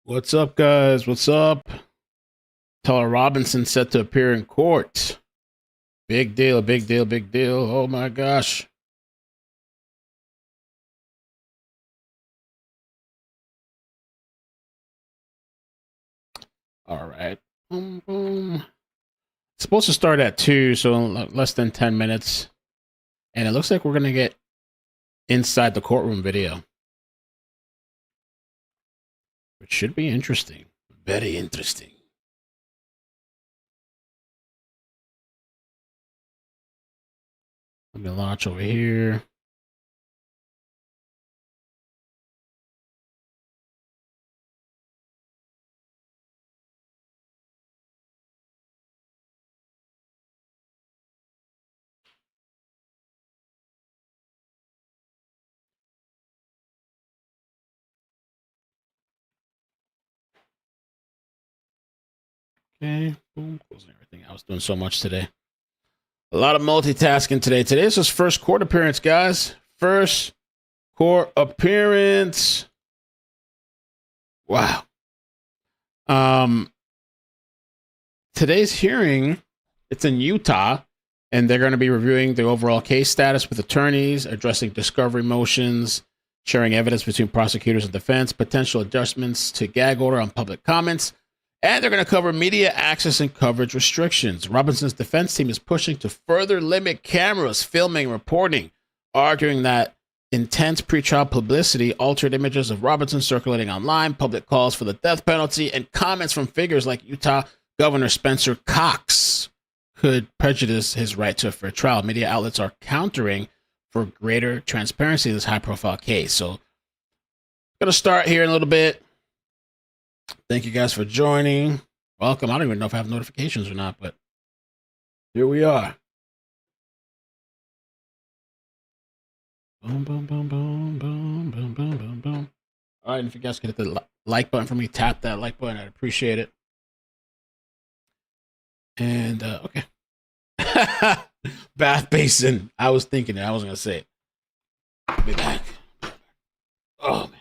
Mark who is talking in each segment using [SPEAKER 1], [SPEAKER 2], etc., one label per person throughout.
[SPEAKER 1] What's up, guys? What's up? Tyler Robinson set to appear in court. Big deal, big deal, big deal. Oh my gosh. All right. Boom, boom. It's supposed to start at 2, so less than 10 minutes. And it looks like we're going to get inside the courtroom video, which should be interesting. Very interesting. Let me launch over here. Okay. Boom. Closing everything. I was doing so much today. A lot of multitasking today. Today's his first court appearance, guys. First court appearance. Wow. Um, Today's hearing, it's in Utah, and they're going to be reviewing the overall case status with attorneys, addressing discovery motions, sharing evidence between prosecutors and defense, potential adjustments to gag order on public comments, and they're going to cover media access and coverage restrictions. Robinson's defense team is pushing to further limit cameras, filming, reporting, arguing that intense pretrial publicity, altered images of Robinson circulating online, public calls for the death penalty, and comments from figures like Utah Governor Spencer Cox could prejudice his right to a fair trial. Media outlets are countering for greater transparency in this high-profile case. So, going to start here in a little bit. Thank you guys for joining. Welcome. I don't even know if I have notifications or not, but here we are. Boom, boom, boom, boom, boom, boom, boom, boom, boom. All right, and if you guys could hit the like button for me, tap that like button. I'd appreciate it. And, okay. Bath basin. I was thinking it. I wasn't going to say it. I'll be back. Oh, man.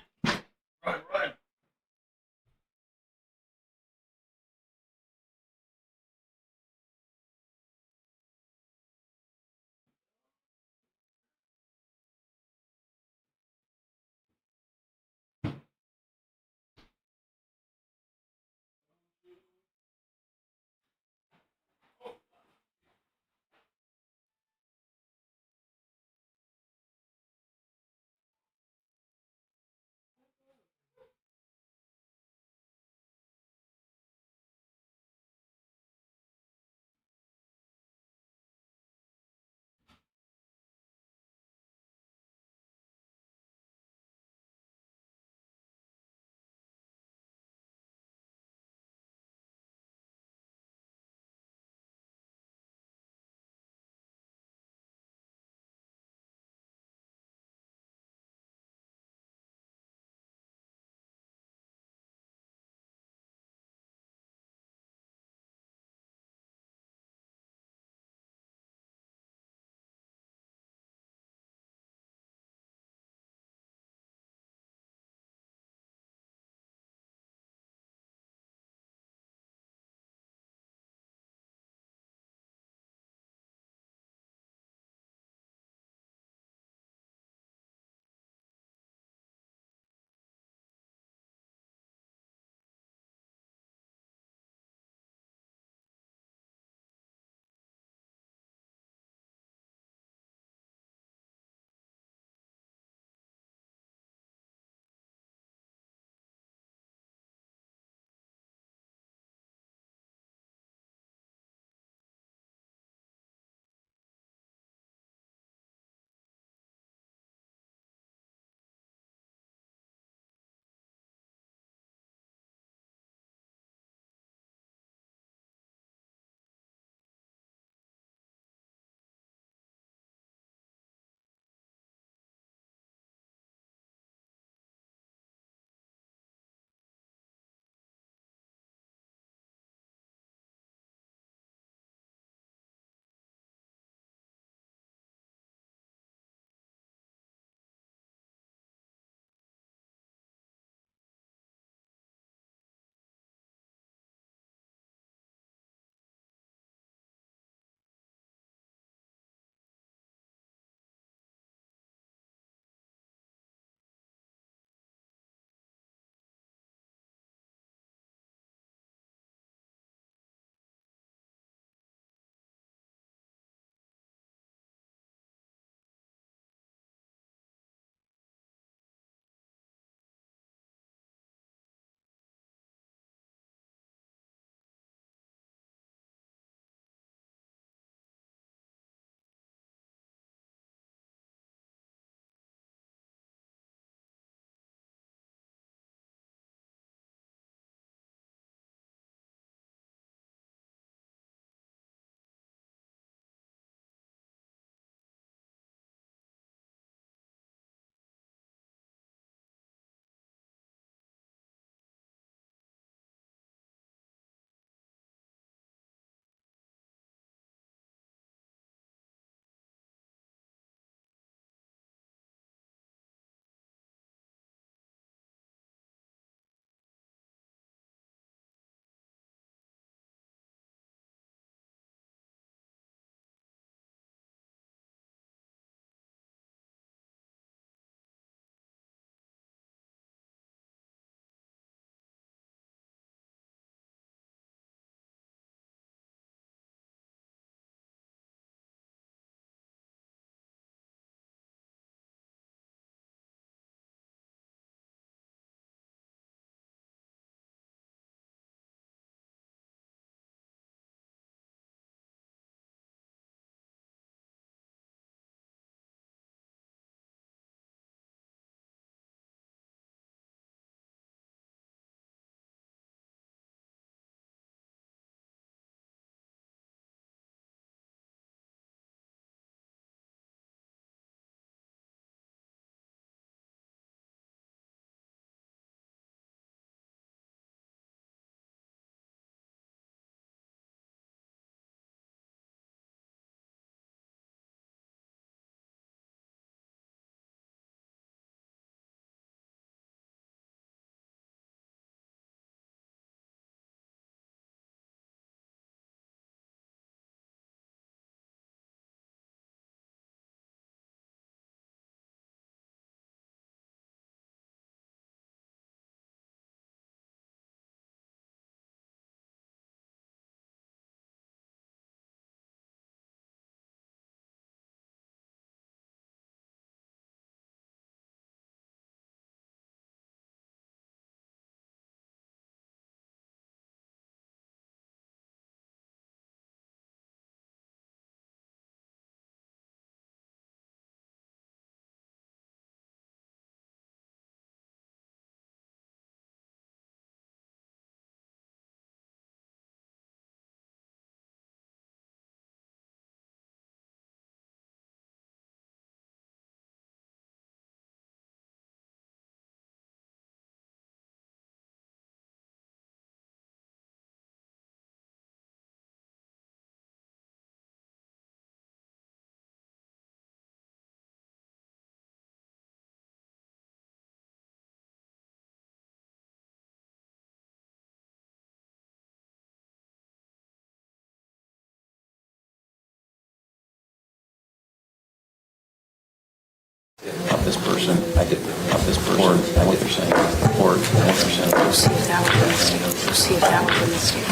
[SPEAKER 2] Of this person, I did of this person, or what they're saying, or what they're saying.
[SPEAKER 3] We'll see if that would be a mistake. We'll see if that would be a mistake.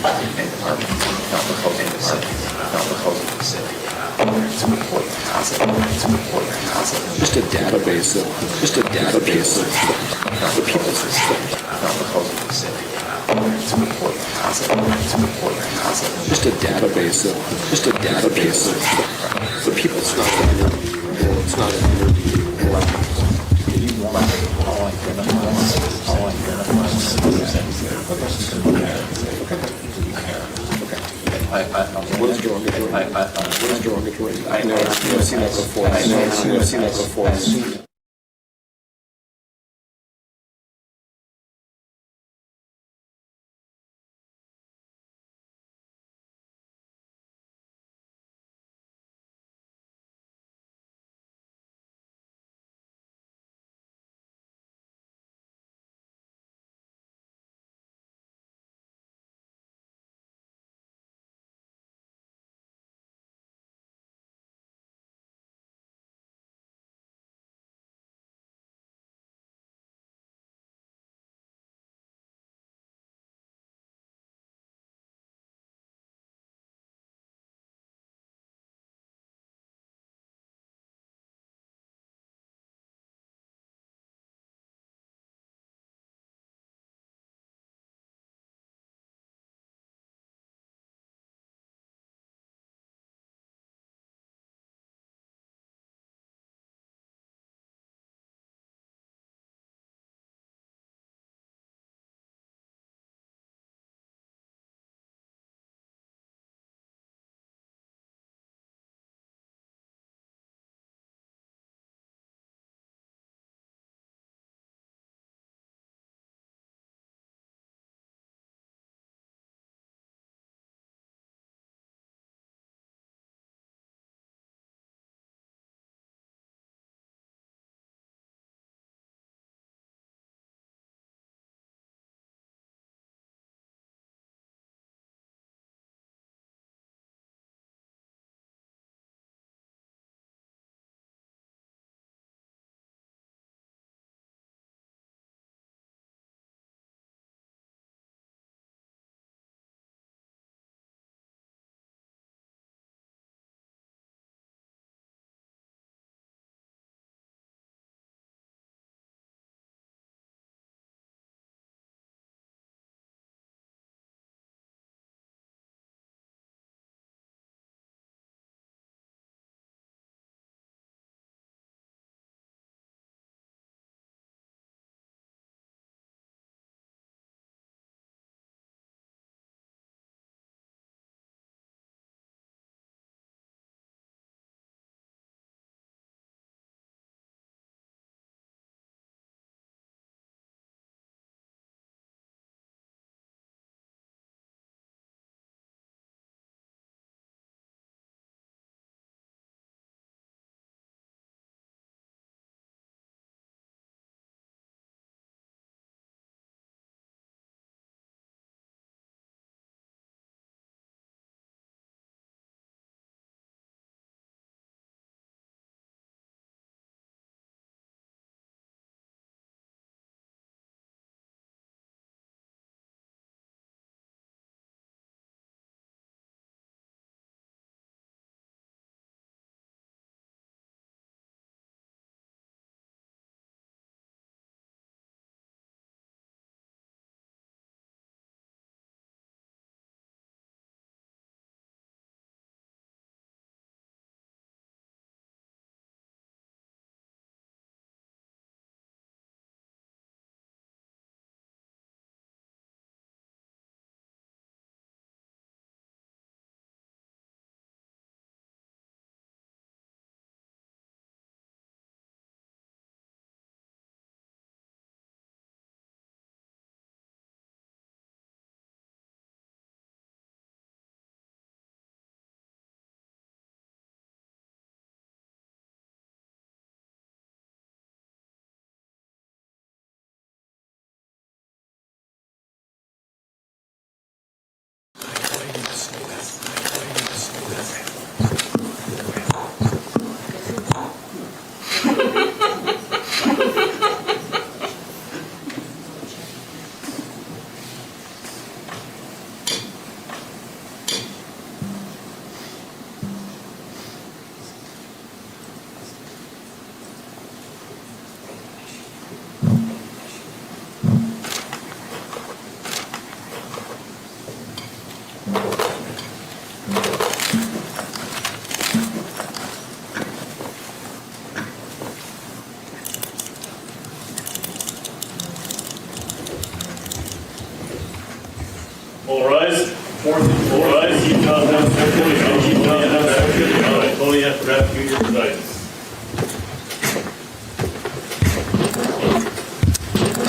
[SPEAKER 2] Not proposing the city. Not proposing the city. It's an important concept. It's an important concept. Just a database of the people's system. Not proposing the city. It's an important concept. It's an important concept. Just a database of the people's system. It's not an interview. You want all what is derogatory? What is derogatory? I've seen that before. I've seen that before.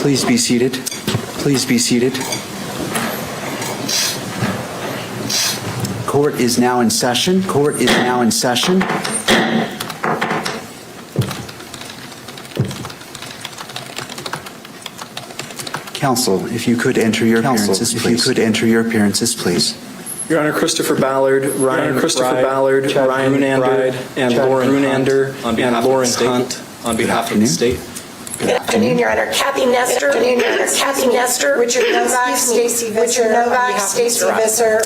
[SPEAKER 4] Please be seated. Please be seated. Court is now in session. Court is now in session. Counsel, if you could enter your appearances, please. If you could enter your appearances, please.
[SPEAKER 5] Your Honor, Christopher Ballard, Ryan Brunander, and Lauren Brunander, and Lauren Hunt on behalf of the state.
[SPEAKER 6] Good afternoon, Your Honor. Kathy Nestor. Good afternoon, Your Honor. Kathy Nestor. Richard Novak. Stacy Visser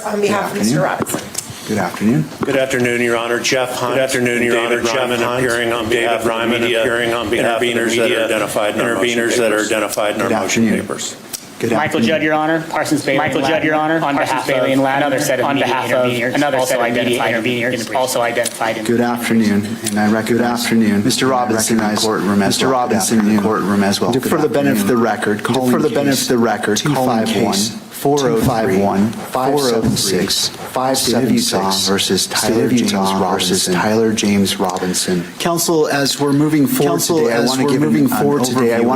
[SPEAKER 6] on behalf of Mr. Robinson.
[SPEAKER 4] Good afternoon.
[SPEAKER 7] Good afternoon, Your Honor. Jeff Hunt. Good afternoon, Your Honor. Jeff Hunt appearing on behalf of the media, interveners that are identified in our motion papers.
[SPEAKER 8] Michael Judd, Your Honor. Parsons Bailey. Michael Judd, Your Honor. On behalf of another set of media interveners, also identified in.
[SPEAKER 4] Good afternoon, and I recognize Mr. Robinson in the courtroom as well. Mr. Robinson in the courtroom as well. For the benefit of the record, calling case 451 576 576 versus Tyler James Robinson. Counsel, as we're moving forward today, I want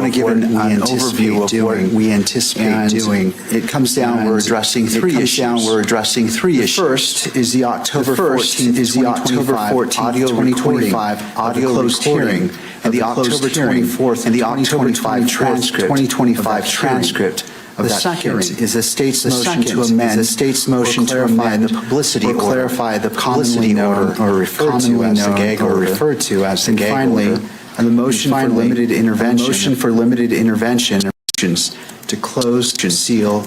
[SPEAKER 4] to give an overview of what we anticipate doing. It comes down, we're addressing three issues. The first is the October 14th, audio recording, audio closed hearing, and the October 24th and the October 2025 transcript. The second is the state's motion to amend the publicity order, clarify the commonly known or referred to as the gag order, and finally, the motion for limited intervention, to close, to seal, or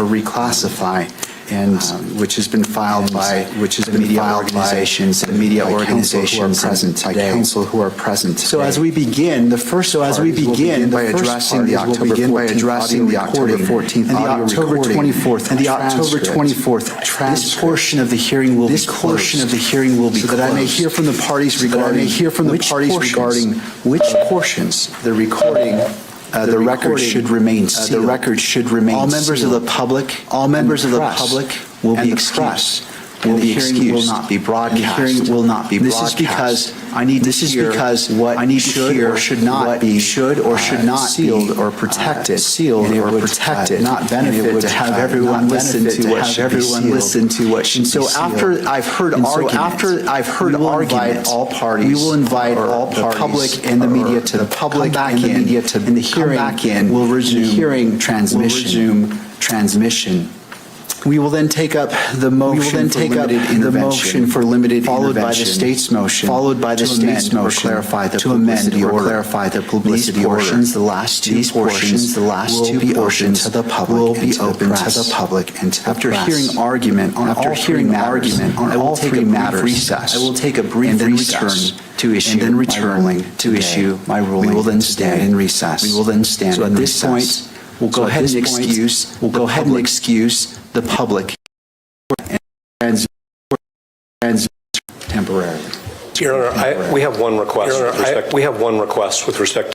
[SPEAKER 4] reclassify, and which has been filed by media organizations present today. Counsel who are present today. So as we begin, the first by addressing the October 14th and the October 24th and the October 24th transcript. This portion of the hearing will be closed. So that I may hear from the parties regarding which portions the recording. The record should remain sealed. All members of the public will be excused. And the hearing will not be broadcast. This is because I need to hear what I need to hear or should not be sealed or protected. Not benefit to have everyone listen to what should be sealed. So after I've heard argument, we will invite all parties, the public and the media to the public and the media to the hearing. Will resume transmission. We will then take up the motion for limited intervention, followed by the state's motion, to clarify the publicity portions. The last two portions will be open to the public and to the press. After hearing argument on all three matters, I will take a brief recess. And then return to issue my ruling. We will then stand in recess. So at this point, we'll go ahead and excuse the public and temporarily.
[SPEAKER 7] Your Honor, we have one request. With respect.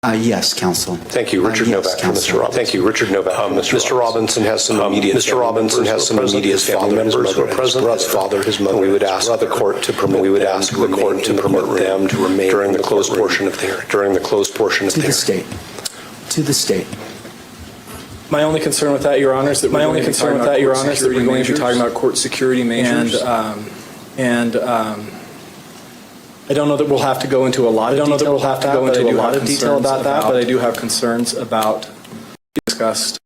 [SPEAKER 4] Yes, counsel.
[SPEAKER 7] Thank you, Richard Novak. Mr. Robinson. Thank you, Richard Novak. Mr. Robinson has some immediate. Family members who are present. His father, his mother. We would ask the court to permit. them to remain during the closed portion of the hearing. To the state.
[SPEAKER 5] My only concern with that, Your Honor, is that we're going to be talking about court security measures. And I don't know that we'll have to go into a lot of detail about that, but I do have concerns about discussed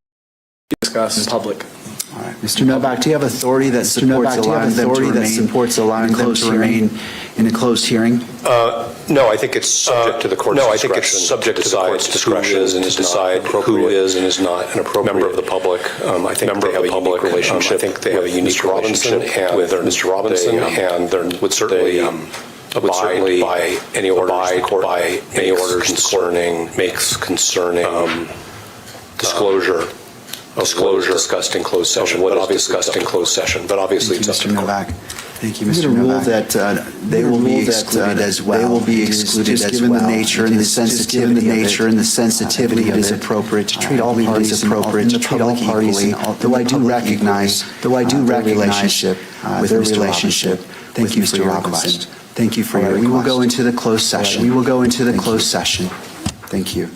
[SPEAKER 5] in public.
[SPEAKER 4] All right, Mr. Novak, do you have authority that supports allowing them to remain in a closed hearing?
[SPEAKER 7] No, I think it's subject to the court's discretion. Who is and is not an appropriate member of the public. I think they have a unique relationship. with Mr. Robinson and there would certainly abide by any orders concerning disclosure discussed in closed session. But obviously, it's up to the court.
[SPEAKER 4] Mr. Novak, Thank you, Mr. Novak. That they will be excluded as well. They will be excluded as well. Given the nature and the sensitivity it is appropriate to treat all parties appropriate to treat all parties equally. Though I do recognize their relationship with their relationship. Thank you for your request. Thank you for your request. We will go into the closed session. Thank you.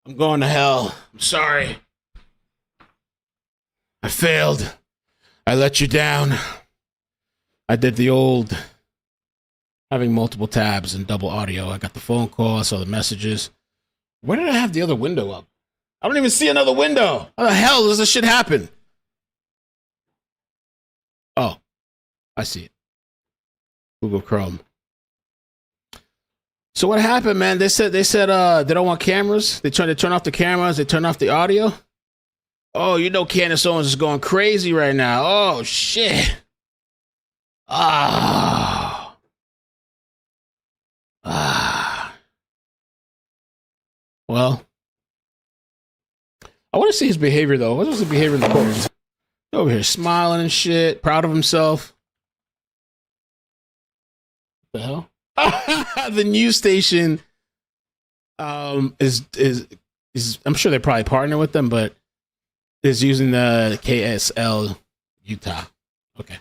[SPEAKER 1] I'm going to hell. I'm sorry. I failed. I let you down. I did the old having multiple tabs and double audio. I got the phone call, I saw the messages. Where did I have the other window up? I don't even see another window. How the hell does this shit happen? Oh, I see it. Google Chrome. So what happened, man? They said they don't want cameras. They turn off the cameras. They turn off the audio. Oh, you know Candace Owens is going crazy right now. Oh shit. Ah. Well, I want to see his behavior though. What was his behavior in the court? Over here smiling and shit, proud of himself. What the hell? The news station is I'm sure they're probably partnering with them, but is using the KSL Utah. Okay.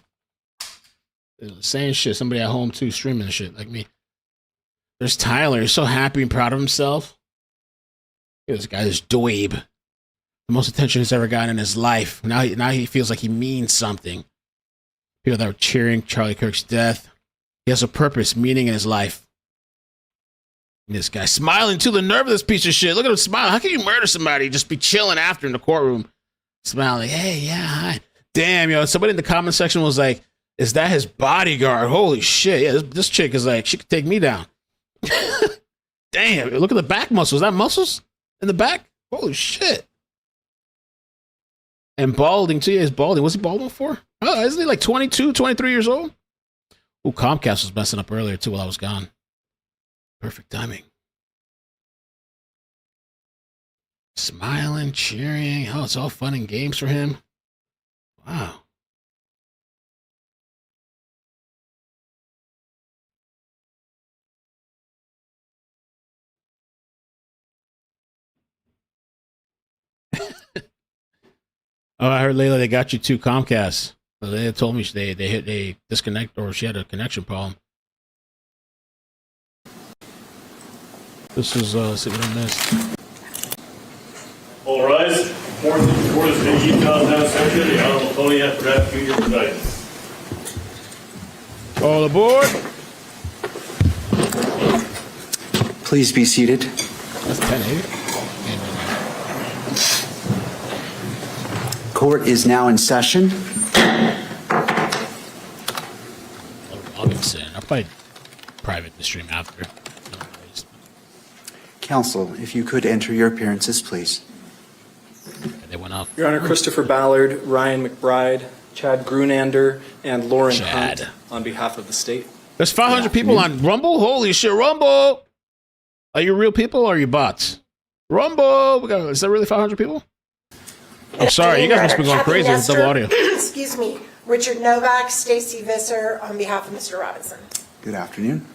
[SPEAKER 1] Saying shit. Somebody at home too, streaming shit like me. There's Tyler. He's so happy and proud of himself. Look at this guy, this dweeb. The most attention he's ever gotten in his life. Now he feels like he means something. People that were cheering Charlie Kirk's death. He has a purpose, meaning in his life. And this guy smiling too, the nerve of this piece of shit. Look at him smiling. How can you murder somebody? Just be chilling after in the courtroom. Smiling, hey, yeah, hi. Damn, yo, somebody in the comment section was like, is that his bodyguard? Holy shit. Yeah, this chick is like, she could take me down. Damn, look at the back muscles. Is that muscles in the back? Holy shit. And balding too. Yeah, he's balding. What's he balding for? Oh, isn't he like 22, 23 years old? Ooh, Comcast was messing up earlier too while I was gone. Perfect timing. Smiling, cheering. Oh, it's all fun and games for him. Wow. Oh, I heard Layla, they got you two Comcasts. They told me they disconnect, or she had a connection problem. This is see what I missed.
[SPEAKER 9] All rise. Court is in Utah now session. The Honorable Tony F. Graff Jr. presiding.
[SPEAKER 1] All aboard.
[SPEAKER 4] Please be seated.
[SPEAKER 1] That's 10-8.
[SPEAKER 4] Court is now in session.
[SPEAKER 1] Robinson. I'll probably private the stream after.
[SPEAKER 4] Counsel, if you could enter your appearances, please.
[SPEAKER 1] They went up.
[SPEAKER 5] Your Honor, Christopher Ballard, Ryan McBride, Chad Grunander, and Lauren Hunt on behalf of the state.
[SPEAKER 1] There's 500 people on Rumble? Holy shit, Rumble! Are you real people or are you bots? Rumble! Is that really 500 people? I'm sorry, you guys must be going crazy with double audio.
[SPEAKER 6] Excuse me. Richard Novak, Stacy Visser, on behalf of Mr. Robinson.
[SPEAKER 4] Good afternoon.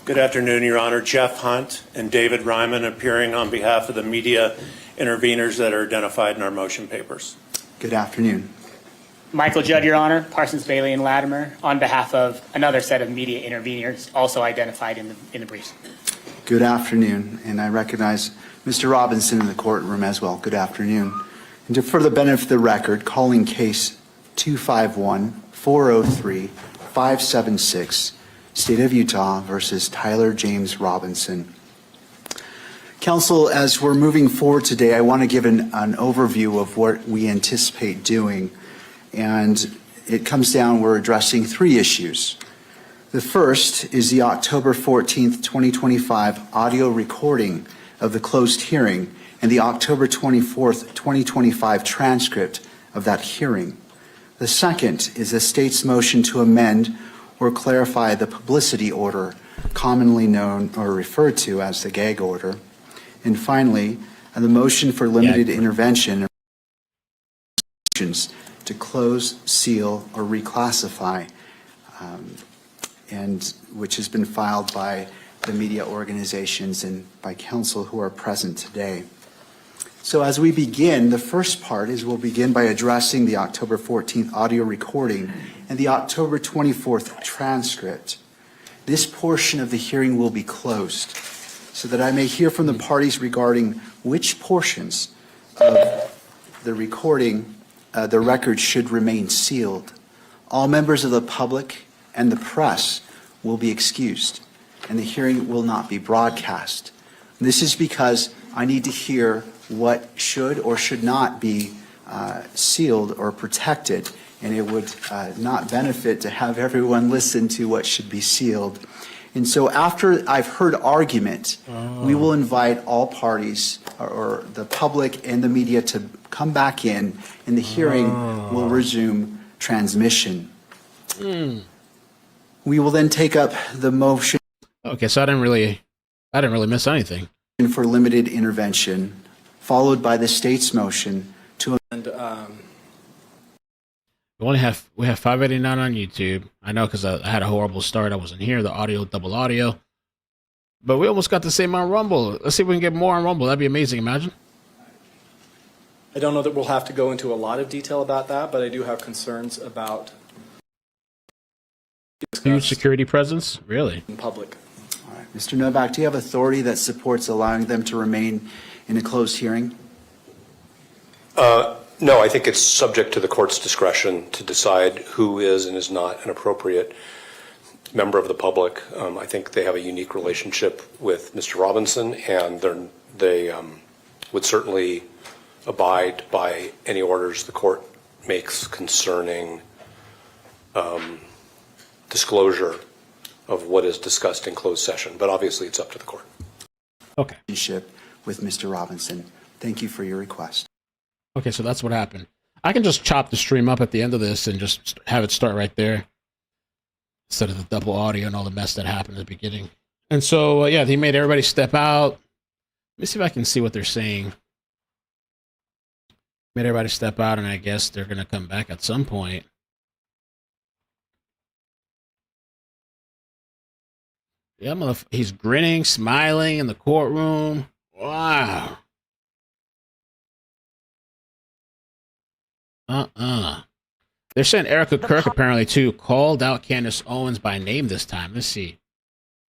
[SPEAKER 10] Good afternoon, Your Honor. Jeff Hunt and David Ryman appearing on behalf of the media interveners that are identified in our motion papers.
[SPEAKER 4] Good afternoon.
[SPEAKER 8] Michael Judd, Your Honor, Parsons, Bailey, and Latimer, on behalf of another set of media interveners also identified in the briefs.
[SPEAKER 4] Good afternoon, and I recognize Mr. Robinson in the courtroom as well. Good afternoon. And to further benefit the record, calling case 251-403-576, State of Utah versus Tyler James Robinson. Counsel, as we're moving forward today, I want to give an overview of what we anticipate doing. And it comes down, we're addressing three issues. The first is the October 14th, 2025 audio recording of the closed hearing and the October 24th, 2025 transcript of that hearing. The second is the state's motion to amend or clarify the publicity order, commonly known or referred to as the gag order. And finally, the motion for limited intervention to close, seal, or reclassify, and which has been filed by the media organizations and by counsel who are present today. So as we begin, the first part is we'll begin by addressing the October 14th audio recording and the October 24th transcript. This portion of the hearing will be closed. so that I may hear from the parties regarding which portions of the recording, the record should remain sealed. All members of the public and the press will be excused, and the hearing will not be broadcast. This is because I need to hear what should or should not be sealed or protected, and it would not benefit to have everyone listen to what should be sealed. And so after I've heard argument, we will invite all parties or the public and the media to come back in, and the hearing will resume transmission. We will then take up the motion.
[SPEAKER 1] Okay, so I didn't really miss anything.
[SPEAKER 4] For limited intervention, followed by the state's motion to.
[SPEAKER 5] And
[SPEAKER 1] we have 589 on YouTube. I know because I had a horrible start. I wasn't here. The audio, double audio. But we almost got the same on Rumble. Let's see if we can get more on Rumble. That'd be amazing. Imagine.
[SPEAKER 5] I don't know that we'll have to go into a lot of detail about that, but I do have concerns about
[SPEAKER 1] huge security presence. Really?
[SPEAKER 5] In public.
[SPEAKER 4] All right. Mr. Novak, do you have authority that supports allowing them to remain in a closed hearing?
[SPEAKER 7] No, I think it's subject to the court's discretion to decide who is and is not an appropriate member of the public. I think they have a unique relationship with Mr. Robinson, and they would certainly abide by any orders the court makes concerning disclosure of what is discussed in closed session. But obviously, it's up to the court.
[SPEAKER 1] Okay.
[SPEAKER 4] With Mr. Robinson. Thank you for your request.
[SPEAKER 1] Okay, so that's what happened. I can just chop the stream up at the end of this and just have it start right there instead of the double audio and all the mess that happened at the beginning. And so, yeah, he made everybody step out. Let me see if I can see what they're saying. Made everybody step out, and I guess they're going to come back at some point. Yeah, he's grinning, smiling in the courtroom. Wow. They're saying Erica Kirk apparently too called out Candace Owens by name this time. Let's see.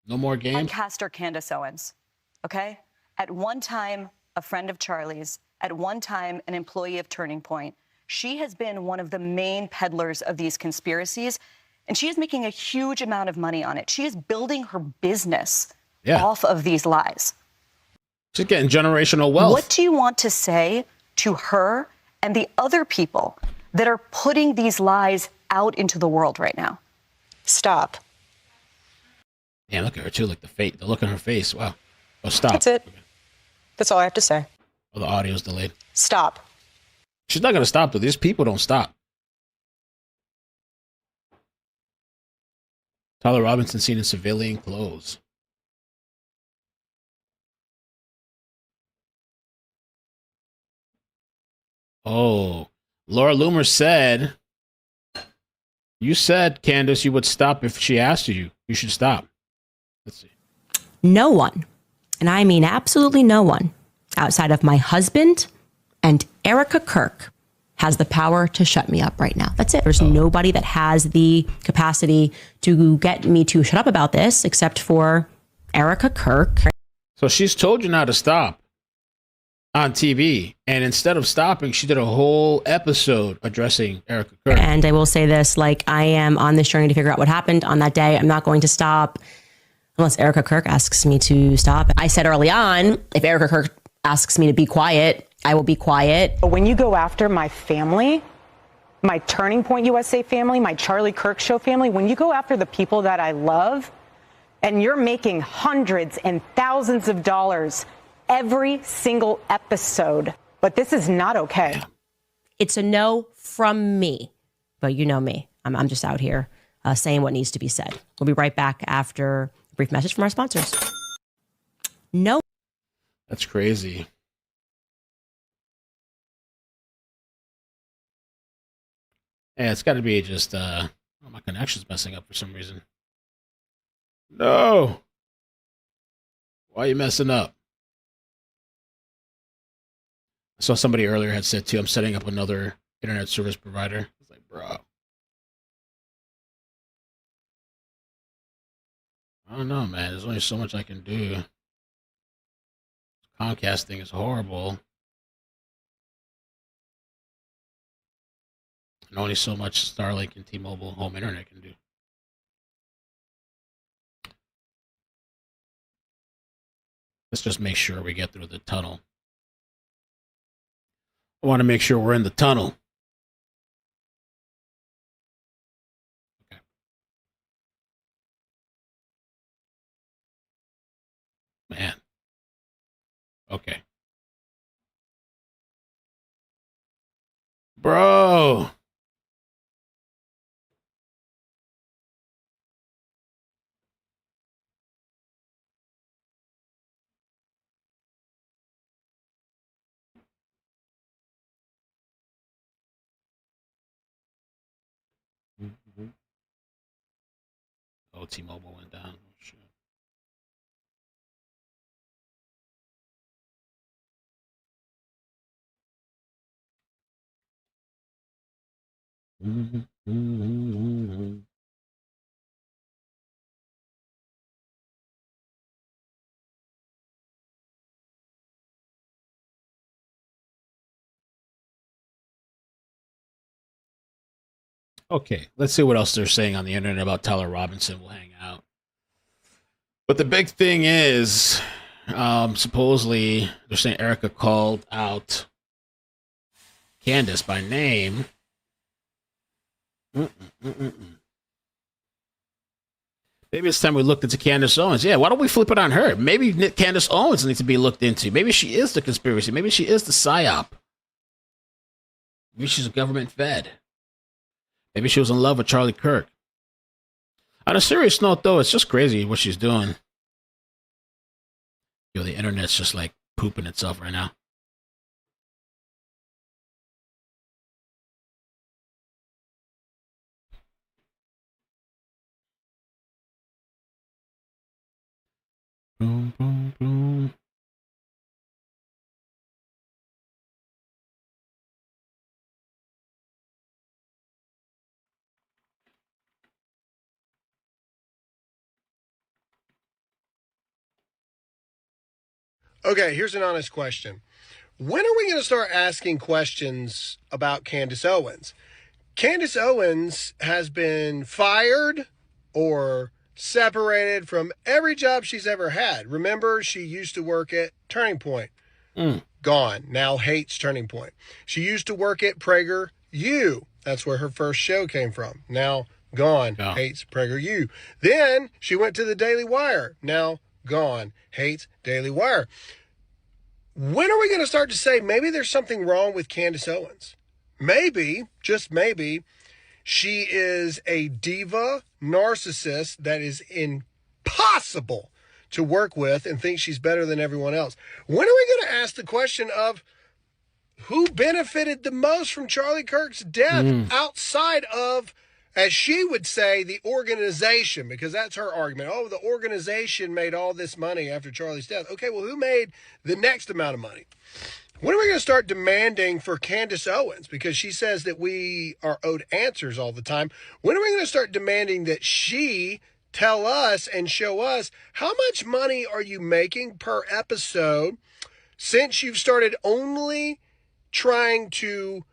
[SPEAKER 1] No more games.
[SPEAKER 11] Podcaster Candace Owens. Okay? At one time, a friend of Charlie's. At one time, an employee of Turning Point. She has been one of the main peddlers of these conspiracies, and she is making a huge amount of money on it. She is building her business off of these lies.
[SPEAKER 1] She's getting generational wealth.
[SPEAKER 11] What do you want to say to her and the other people that are putting these lies out into the world right now? Stop.
[SPEAKER 1] Yeah, look at her too, like the look on her face. Wow. Oh, stop.
[SPEAKER 11] That's it. That's all I have to say.
[SPEAKER 1] Oh, the audio's delayed.
[SPEAKER 11] Stop.
[SPEAKER 1] She's not going to stop, though. These people don't stop. Tyler Robinson seen in civilian clothes. Oh, Laura Loomer said, you said, Candace, you would stop if she asked you. You should stop. Let's see.
[SPEAKER 12] No one, and I mean absolutely no one, outside of my husband and Erica Kirk has the power to shut me up right now. That's it. There's nobody that has the capacity to get me to shut up about this except for Erica Kirk.
[SPEAKER 1] So she's told you now to stop on TV, and instead of stopping, she did a whole episode addressing Erica Kirk.
[SPEAKER 12] And I will say this, like, I am on this journey to figure out what happened on that day. I'm not going to stop unless Erica Kirk asks me to stop. I said early on, if Erica Kirk asks me to be quiet, I will be quiet.
[SPEAKER 13] But when you go after my family, my Turning Point USA family, my Charlie Kirk Show family, when you go after the people that I love, and you're making hundreds and thousands of dollars every single episode, but this is not okay.
[SPEAKER 12] It's a no from me, but you know me. I'm just out here saying what needs to be said. We'll be right back after a brief message from our sponsors. No.
[SPEAKER 1] That's crazy. Yeah, it's got to be just, oh, my connection's messing up for some reason. No. Why are you messing up? I saw somebody earlier had said, too, I'm setting up another internet service provider. It's like, bro. I don't know, man. There's only so much I can do. Comcast thing is horrible. And only so much Starlink and T-Mobile home internet can do. Let's just make sure we get through the tunnel. I want to make sure we're in the tunnel. Okay. Man. Okay. Bro. Oh, T-Mobile went down. Oh, shit. Okay, let's see what else they're saying on the internet about Tyler Robinson. We'll hang out. But the big thing is, supposedly, they're saying Erica called out Candace by name. Maybe it's time we looked into Candace Owens. Yeah, why don't we flip it on her? Maybe Candace Owens needs to be looked into. Maybe she is the conspiracy. Maybe she is the psyop. Maybe she's a government fed. Maybe she was in love with Charlie Kirk. On a serious note, though, it's just crazy what she's doing. Yo, the internet's just like pooping itself right now. Boom, boom, boom.
[SPEAKER 14] Okay, here's an honest question. When are we going to start asking questions about Candace Owens? Candace Owens has been fired or separated from every job she's ever had. Remember, she used to work at Turning Point. Gone. Now hates Turning Point. She used to work at PragerU. That's where her first show came from. Now gone.
[SPEAKER 1] Yeah.
[SPEAKER 14] Hates PragerU. Then she went to the Daily Wire. Now gone. Hates Daily Wire. When are we going to start to say maybe there's something wrong with Candace Owens? Maybe, just maybe, she is a diva narcissist that is impossible to work with and thinks she's better than everyone else. When are we going to ask the question of who benefited the most from Charlie Kirk's death outside of, as she would say, the organization? Because that's her argument. Oh, the organization made all this money after Charlie's death. Okay, well, who made the next amount of money? When are we going to start demanding for Candace Owens? Because she says that we are owed answers all the time. When are we going to start demanding that she tell us and show us how much money are you making per episode since you've started only trying to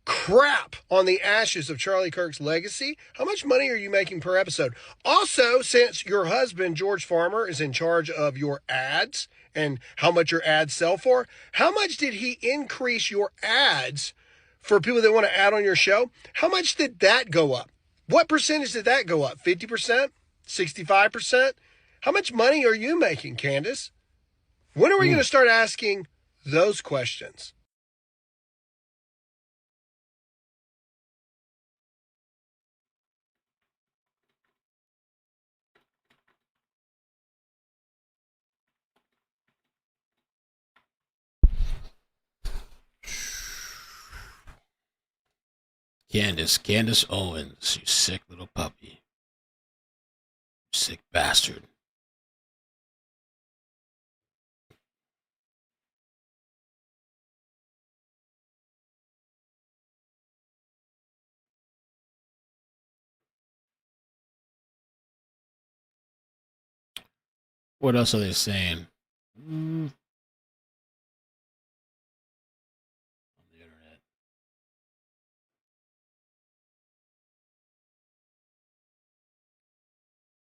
[SPEAKER 14] crap on the ashes of Charlie Kirk's legacy? How much money are you making per episode? Also, since your husband, George Farmer, is in charge of your ads and how much your ads sell for, how much did he increase your ads for people that want to ad on your show? How much did that go up? What percentage did that go up? 50%? 65%? How much money are you making, Candace? When are we going to start asking those questions?
[SPEAKER 1] Candace Owens, you sick little puppy. You sick bastard. What else are they saying?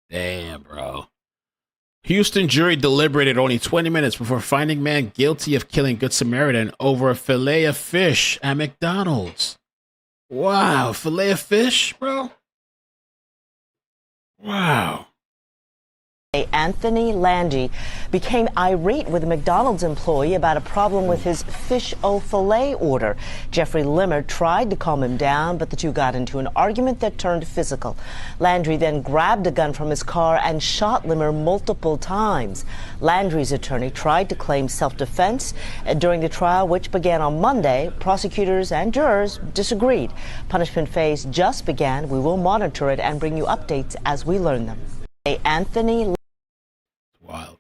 [SPEAKER 1] Damn, bro. Houston jury deliberated only 20 minutes before finding man guilty of killing Good Samaritan over a fillet of fish at McDonald's. Wow, fillet of fish, bro? Wow.
[SPEAKER 15] Anthony Landy became irate with a McDonald's employee about a problem with his fish au filet order. Jeffrey Limmer tried to calm him down, but the two got into an argument that turned physical. Landry then grabbed a gun from his car and shot Limmer multiple times. Landry's attorney tried to claim self-defense. During the trial, which began on Monday, prosecutors and jurors disagreed. Punishment phase just began. We will monitor it and bring you updates as we learn them. Anthony
[SPEAKER 1] Wild.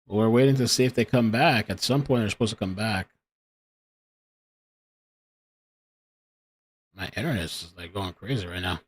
[SPEAKER 1] We're waiting to see if they come back. At some point, they're supposed to come back. My internet is like going crazy right now.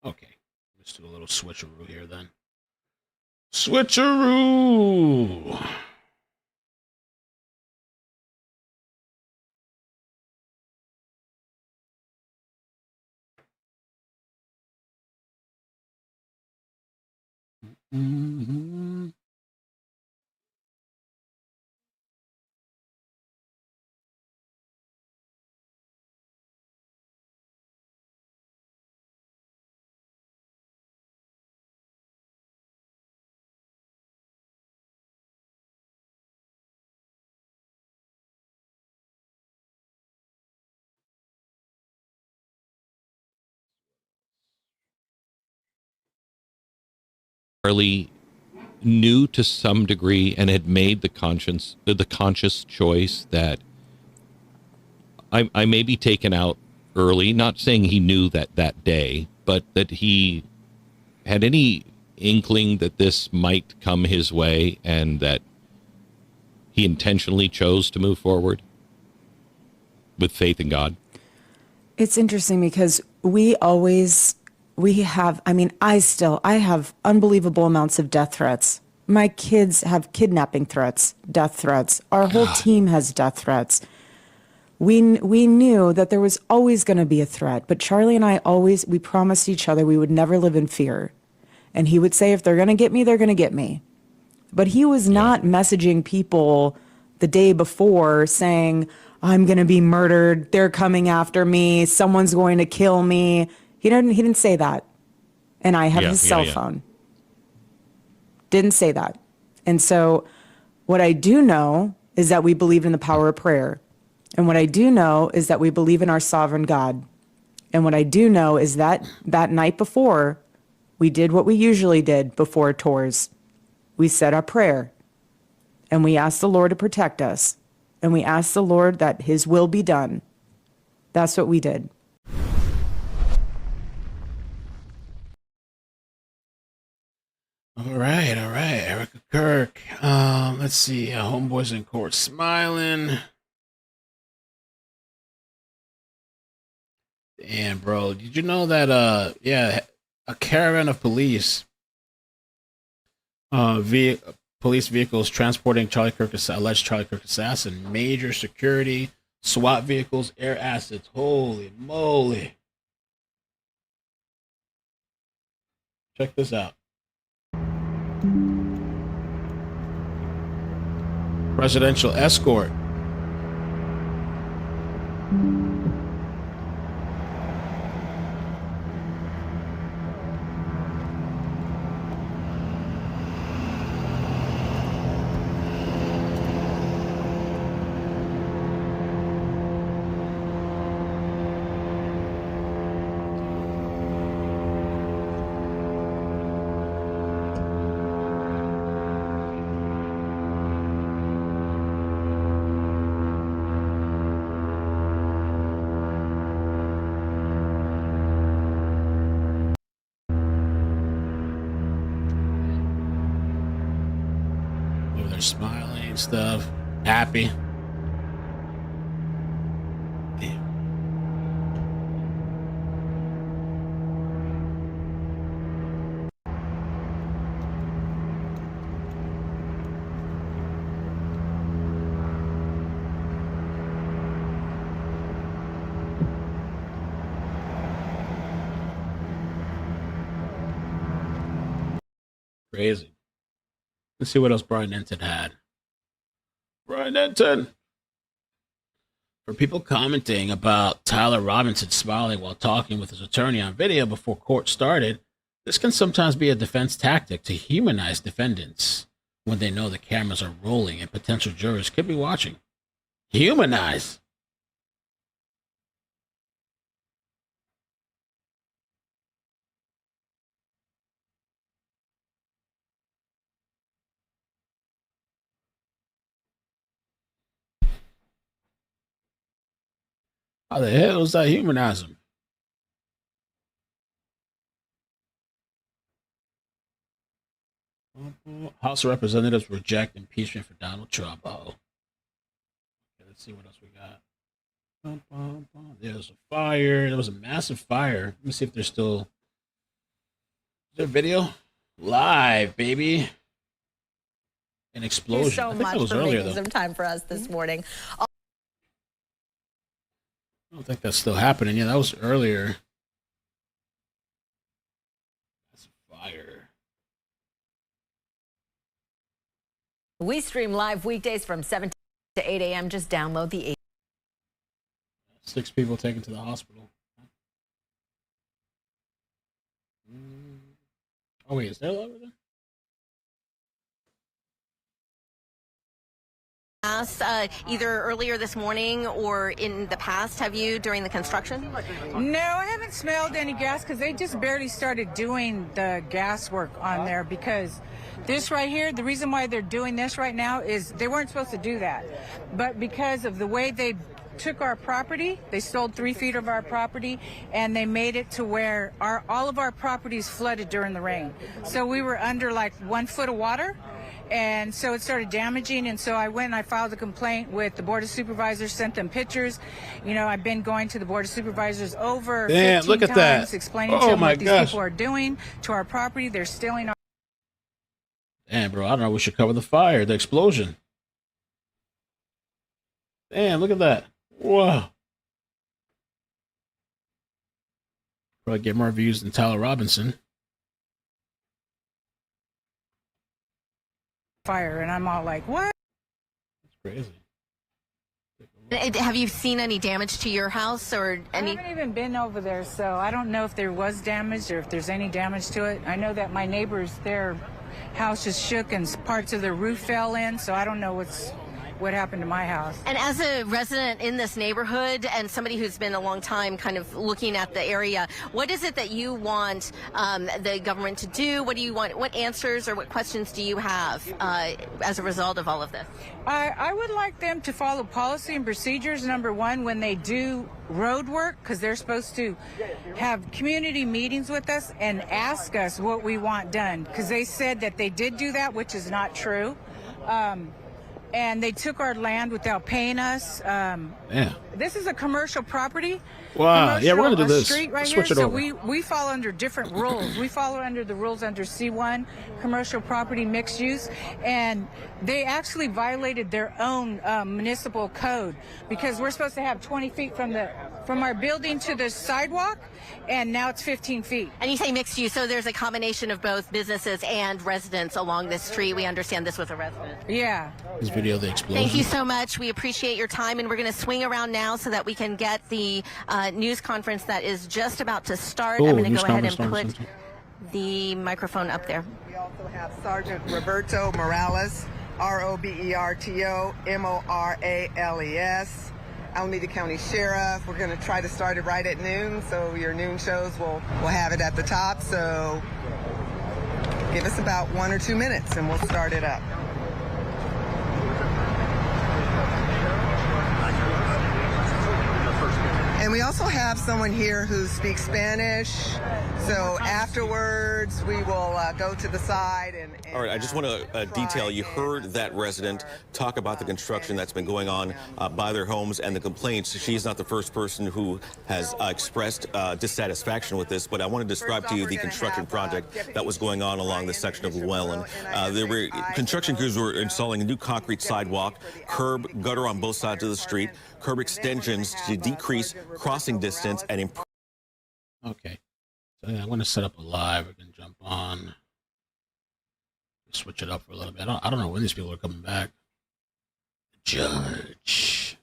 [SPEAKER 1] Okay, let's do a little switcheroo here then. Switcheroo! Mm-hmm.
[SPEAKER 16] Charlie knew to some degree and had made the conscious choice that I may be taken out early, not saying he knew that day, but that he had any inkling that this might come his way and that he intentionally chose to move forward with faith in God?
[SPEAKER 17] It's interesting because I have unbelievable amounts of death threats. My kids have kidnapping threats, death threats. Our whole team has death threats. We knew that there was always going to be a threat, but Charlie and I we promised each other we would never live in fear. And he would say, if they're going to get me, they're going to get me. But he was not messaging people the day before saying, I'm going to be murdered. They're coming after me. Someone's going to kill me. He didn't say that. And I have his cell phone. Didn't say that. And so what I do know is that we believe in the power of prayer. And what I do know is that we believe in our sovereign God. And what I do know is that that night before, we did what we usually did before tours. We said our prayer. And we asked the Lord to protect us. And we asked the Lord that his will be done. That's what we did.
[SPEAKER 1] All right, Erica Kirk. Let's see. Homeboys in court smiling. And bro, did you know that a caravan of police police vehicles transporting alleged Charlie Kirk assassin, major security, SWAT vehicles, air assets. Holy moly. Check this out. Presidential escort. They're smiling and stuff, happy. Damn. Crazy. Let's see what else Brian Enton had. Brian Enton. For people commenting about Tyler Robinson smiling while talking with his attorney on video before court started, this can sometimes be a defense tactic to humanize defendants when they know the cameras are rolling and potential jurors could be watching. Humanize. How the hell is that humanize him? House of Representatives reject impeachment for Donald Trump. Okay, let's see what else we got. There's a fire. There was a massive fire. Let me see if there's still. Is there video? Live, baby. An explosion.
[SPEAKER 18] Thank you so
[SPEAKER 1] I think
[SPEAKER 18] much
[SPEAKER 1] that was
[SPEAKER 18] for
[SPEAKER 1] earlier,
[SPEAKER 18] making
[SPEAKER 1] though.
[SPEAKER 18] some time for us this morning.
[SPEAKER 1] I don't think that's still happening. Yeah, that was earlier. That's fire.
[SPEAKER 18] We stream live weekdays from 7 to 8 a.m. Just download the
[SPEAKER 1] 6 people taken to the hospital. Oh, wait, is there love over there?
[SPEAKER 19] Either earlier this morning or in the past, have you during the construction?
[SPEAKER 20] No, I haven't smelled any gas because they just barely started doing the gas work on there, because this right here, the reason why they're doing this right now is they weren't supposed to do that. But because of the way they took our property, they stole 3 feet of our property, and they made it to where all of our properties flooded during the rain. So we were under like 1 foot of water. And so it started damaging, and so I went and I filed a complaint with the Board of Supervisors, sent them pictures. You know, I've been going to the Board of Supervisors over 15
[SPEAKER 1] look at
[SPEAKER 20] times,
[SPEAKER 1] that.
[SPEAKER 20] explaining to them what these people are doing to our property. They're stealing our...
[SPEAKER 1] Damn, bro, I don't know. We should cover the fire, the explosion. Damn, look at that. Whoa. Probably get more views than Tyler Robinson.
[SPEAKER 20] Fire, and I'm all like, what?
[SPEAKER 1] That's crazy.
[SPEAKER 19] Have you seen any damage to your house or any?
[SPEAKER 20] I haven't even been over there, so I don't know if there was damage or if there's any damage to it. I know that my neighbors, their house is shook and parts of their roof fell in, so I don't know what happened to my house.
[SPEAKER 19] And as a resident in this neighborhood and somebody who's been a long time kind of looking at the area, what is it that you want the government to do? What do you want? What answers or what questions do you have as a result of all of this?
[SPEAKER 20] I would like them to follow policy and procedures, number one, when they do road work, because they're supposed to have community meetings with us and ask us what we want done, because they said that they did do that, which is not true. and they took our land without paying us.
[SPEAKER 1] Yeah.
[SPEAKER 20] This is a commercial property.
[SPEAKER 1] Wow. Yeah, we're gonna do
[SPEAKER 20] a
[SPEAKER 1] this.
[SPEAKER 20] Street right
[SPEAKER 1] Switch
[SPEAKER 20] here,
[SPEAKER 1] it
[SPEAKER 20] so
[SPEAKER 1] over.
[SPEAKER 20] we fall under different rules. We follow under the rules under C1, commercial property mixed use, and they actually violated their own municipal code because we're supposed to have 20 feet from our building to the sidewalk, and now it's 15 feet.
[SPEAKER 19] And you say mixed use, so there's a combination of both businesses and residents along this street. We understand this with a resident.
[SPEAKER 20] Yeah.
[SPEAKER 1] This video, the explosion.
[SPEAKER 19] Thank you so much. We appreciate your time, and we're going to swing around now so that we can get the news conference that is just about to start.
[SPEAKER 1] Ooh,
[SPEAKER 19] I'm going to
[SPEAKER 1] news
[SPEAKER 19] go ahead and
[SPEAKER 1] conference,
[SPEAKER 19] put the microphone up there.
[SPEAKER 21] We also have Sergeant Roberto Morales, Roberto Morales, Alameda County Sheriff. We're going to try to start it right at noon, so your noon shows will have it at the top. So give us about 1 or 2 minutes, and we'll start it up. And we also have someone here who speaks Spanish, so afterwards we will go to the side and
[SPEAKER 22] all right, I just want to detail, you heard that resident talk about the construction that's been going on by their homes and the complaints. She's not the first person who has expressed dissatisfaction with this, but I want to describe to you the construction project that was going on along this section of Llewellyn. There were construction crews were installing a new concrete sidewalk, curb, gutter on both sides of the street, curb extensions to decrease crossing distance and improve.
[SPEAKER 1] Okay. So yeah, I'm going to set up a live. We can jump on. Switch it up for a little bit. I don't know when these people are coming back. Judge.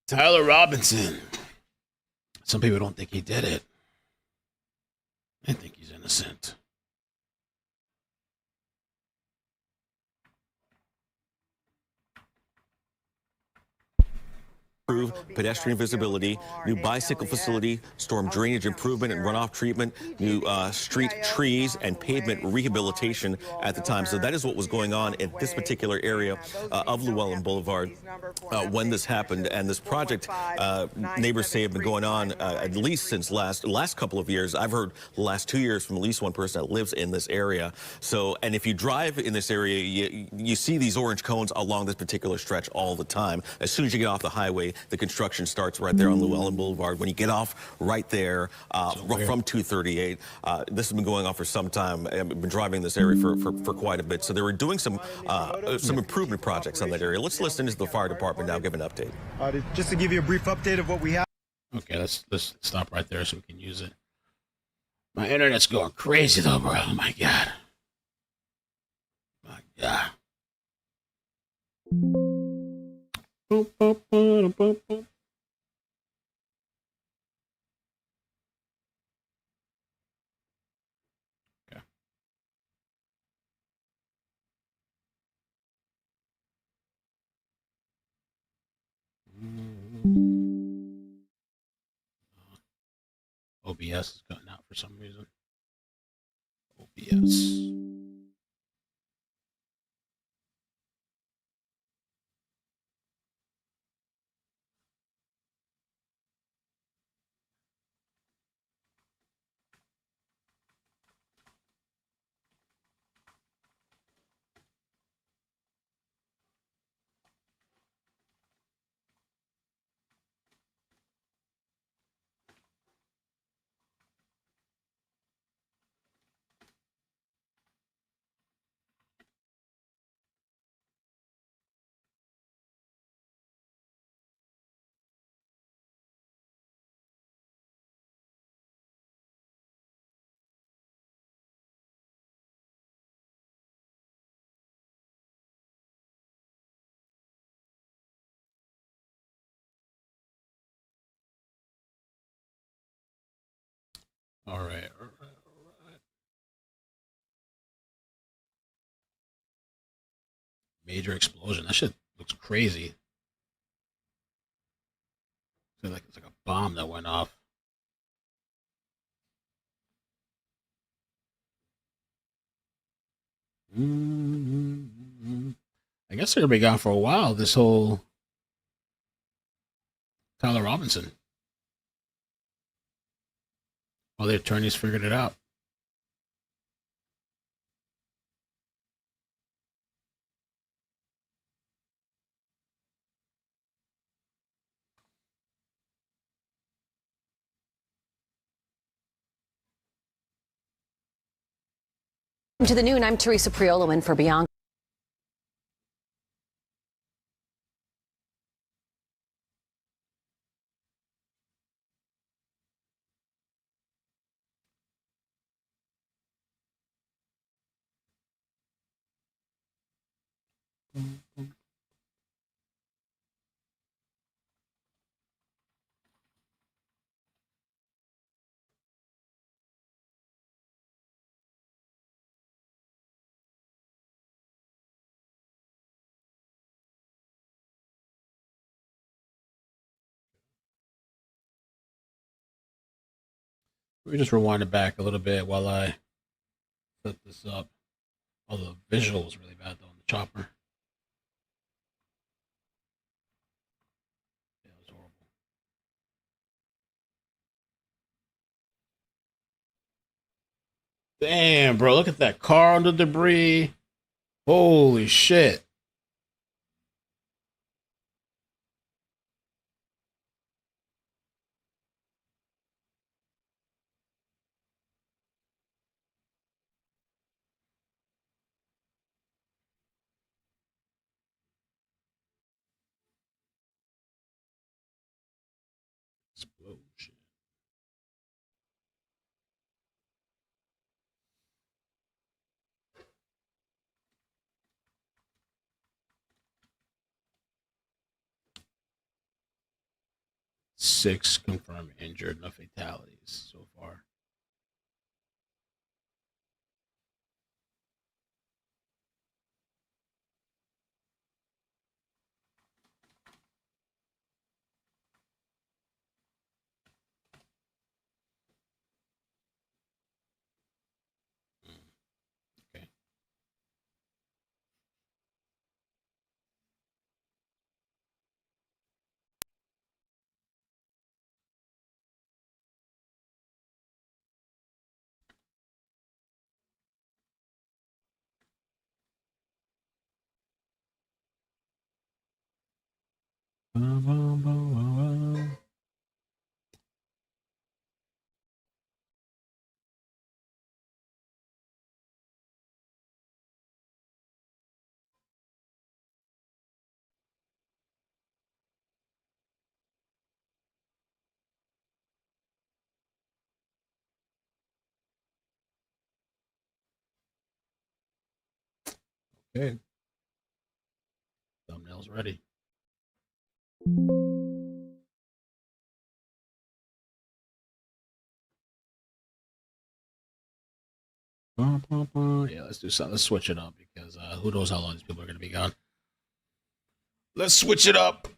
[SPEAKER 1] Tyler Robinson. Some people don't think he did it. I think he's innocent.
[SPEAKER 22] Improve pedestrian visibility, new bicycle facility, storm drainage improvement and runoff treatment, new street trees and pavement rehabilitation at the time. So that is what was going on in this particular area of Llewellyn Boulevard when this happened. And this project, neighbors say, have been going on at least since last couple of years. I've heard the last 2 years from at least one person that lives in this area. So, and if you drive in this area, you see these orange cones along this particular stretch all the time. As soon as you get off the highway, the construction starts right there on Llewellyn Boulevard. When you get off right there from 238, this has been going on for some time. I've been driving this area for quite a bit. So they were doing some improvement projects on that area. Let's listen to the fire department now, give an update.
[SPEAKER 23] Just to give you a brief update of what we have.
[SPEAKER 1] Okay, let's stop right there so we can use it. My internet's going crazy though, bro. Oh my God. My God. Boop, boop, boop, boop, boop. Okay. OBS is cutting out for some reason. OBS. All right. Major explosion. That shit looks crazy. It's like a bomb that went off. I guess they're gonna be gone for a while. This whole Tyler Robinson. All the attorneys figured it out.
[SPEAKER 2] To the noon, I'm Teresa Priolo in for Bianca.
[SPEAKER 1] Let me just rewind it back a little bit while I set this up. Oh, the visual was really bad though on the chopper. Yeah, it was horrible. Damn, bro, look at that car under debris. Holy shit. Explosion. Six confirmed injured, no fatalities so far. Okay. Okay. Thumbnail's ready. Yeah, let's do something. Let's switch it up because who knows how long these people are going to be gone. Let's switch it up.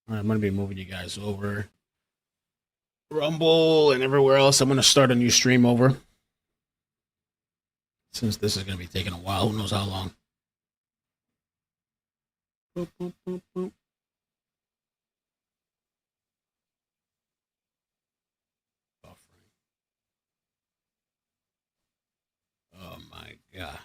[SPEAKER 1] All right, I'm going to be moving you guys over. Rumble and everywhere else. I'm going to start a new stream over. Since this is going to be taking a while. Who knows how long. Boop, boop, boop, boop. Buffering. Oh my God.